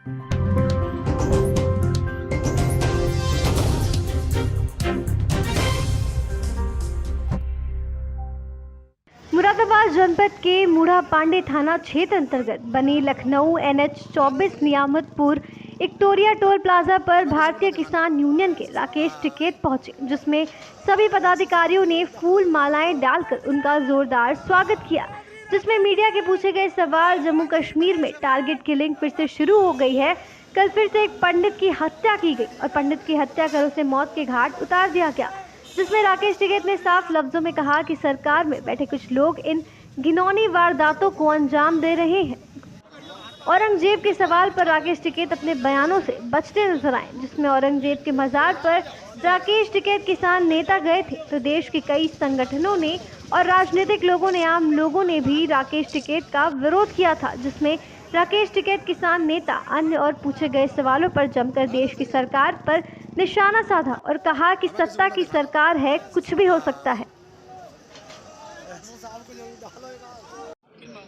मुरादाबाद जनपद के मूढ़ा पांडे थाना क्षेत्र अंतर्गत बनी लखनऊ NH 24 नियामतपुर इक्टोरिया टोल प्लाजा पर भारतीय किसान यूनियन के राकेश टिकैत पहुंचे, जिसमें सभी पदाधिकारियों ने फूल मालाएं डालकर उनका जोरदार स्वागत किया। जिसमें मीडिया के पूछे गए सवाल, जम्मू कश्मीर में टारगेट किलिंग फिर से शुरू हो गई है। कल फिर से एक पंडित की हत्या की गई और पंडित की हत्या कर उसे मौत के घाट उतार दिया गया, जिसमें राकेश टिकैत ने साफ लफ्जों में कहा कि सरकार में बैठे कुछ लोग इन घिनौनी वारदातों को अंजाम दे रहे हैं। औरंगजेब के सवाल पर राकेश टिकैत अपने बयानों से बचते नजर आए, जिसमें औरंगजेब के मजार पर राकेश टिकैत किसान नेता गए थे तो देश के कई संगठनों ने और राजनीतिक लोगों ने, आम लोगों ने भी राकेश टिकैत का विरोध किया था, जिसमें राकेश टिकैत किसान नेता अन्य और पूछे गए सवालों पर जमकर देश की सरकार पर निशाना साधा और कहा कि सत्ता की सरकार है, कुछ भी हो सकता है।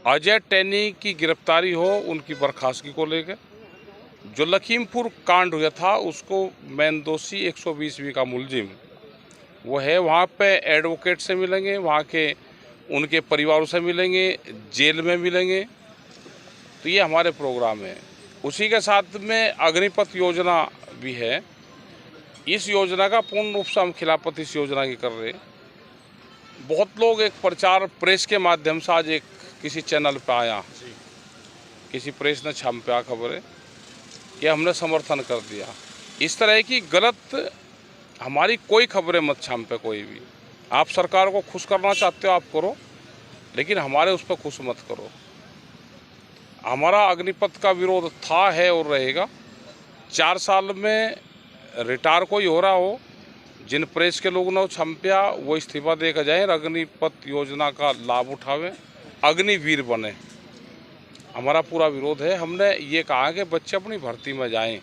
अजय टैनी की गिरफ्तारी हो, उनकी बर्खास्तगी को लेकर जो लखीमपुर कांड हुआ था उसको मेन दोषी 120 का मुलजिम वो है, वहाँ पे एडवोकेट से मिलेंगे, वहाँ के उनके परिवारों से मिलेंगे, जेल में मिलेंगे। तो ये हमारे प्रोग्राम है। उसी के साथ में अग्निपथ योजना भी है। इस योजना का पूर्ण रूप से हम खिलाफत इस योजना की कर रहे हैं। बहुत लोग एक प्रचार प्रेस के माध्यम से आज एक किसी चैनल पे आया, किसी प्रेस ने छापा खबरें कि हमने समर्थन कर दिया। इस तरह की गलत हमारी कोई खबरें मत छापे कोई भी। आप सरकार को खुश करना चाहते हो आप करो, लेकिन हमारे उस पर खुश मत करो। हमारा अग्निपथ का विरोध था, है और रहेगा। 4 साल में रिटायर कोई हो रहा हो, जिन प्रेस के लोगों ने छापा वो इस्तीफा देकर जाए, अग्निपथ योजना का लाभ उठावें, अग्निवीर बने। हमारा पूरा विरोध है। हमने ये कहा कि बच्चे अपनी भर्ती में जाएं।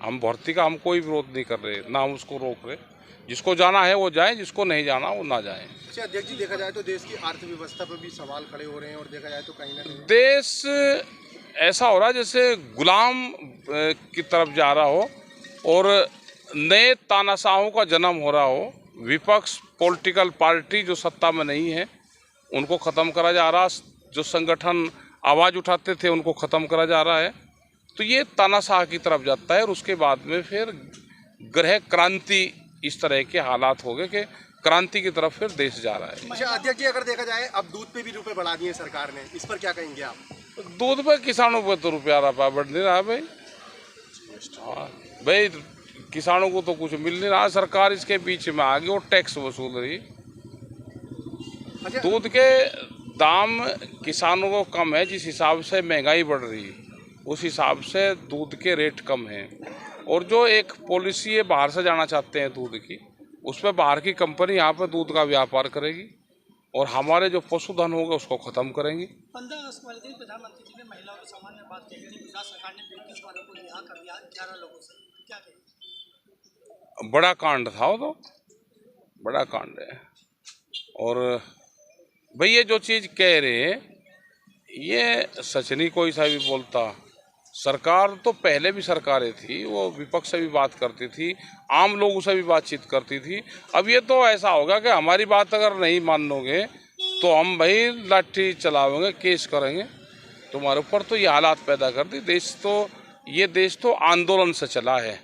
हम भर्ती का कोई विरोध नहीं कर रहे, ना हम उसको रोक रहे। जिसको जाना है वो जाए, जिसको नहीं जाना वो ना जाए। अच्छा अध्यक्ष जी, देखा जाए तो देश की अर्थव्यवस्था पर भी सवाल खड़े हो रहे हैं और देखा जाए तो कहीं ना कहीं देश ऐसा हो रहा है जैसे गुलाम की तरफ जा रहा हो और नए तानाशाहों का जन्म हो रहा हो। विपक्ष, पॉलिटिकल पार्टी जो सत्ता में नहीं है उनको ख़त्म करा जा रहा, जो संगठन आवाज़ उठाते थे उनको ख़त्म करा जा रहा है। तो ये तानाशाह की तरफ जाता है और उसके बाद में फिर गृह क्रांति, इस तरह के हालात हो गए कि क्रांति की तरफ फिर देश जा रहा है। अच्छा अध्यक्ष जी, अगर देखा जाए अब दूध पे भी रुपए बढ़ा दिए सरकार ने, इस पर क्या कहेंगे आप? दूध पे किसानों पे तो रुपया बढ़ नहीं रहा भाई। हाँ भाई, किसानों को तो कुछ मिल नहीं रहा। सरकार इसके बीच में आ गई और टैक्स वसूल रही। दूध के दाम किसानों को कम है, जिस हिसाब से महंगाई बढ़ रही है उस हिसाब से दूध के रेट कम हैं। और जो एक पॉलिसी है बाहर से जाना चाहते हैं दूध की, उस पर बाहर की कंपनी यहाँ पर दूध का व्यापार करेगी और हमारे जो पशुधन होगा उसको ख़त्म करेंगी। 15 अगस्त वाले दिन प्रधानमंत्री जी ने महिलाओं के सम्मान में बात की थी। गुजरात सरकार ने 35 वालों को रिहा कर दिया 11 लोगों से, क्या कहेंगे? बड़ा कांड था वो, तो बड़ा कांड है। और भाई ये जो चीज़ कह रहे हैं ये सच नहीं कोई सा भी बोलता। सरकार तो पहले भी सरकारें थी, वो विपक्ष से भी बात करती थी, आम लोगों से भी बातचीत करती थी। अब ये तो ऐसा होगा कि हमारी बात अगर नहीं मानोगे तो हम भाई लाठी चलावेंगे, केस करेंगे तुम्हारे ऊपर। तो ये हालात पैदा कर दी। देश तो आंदोलन से चला है।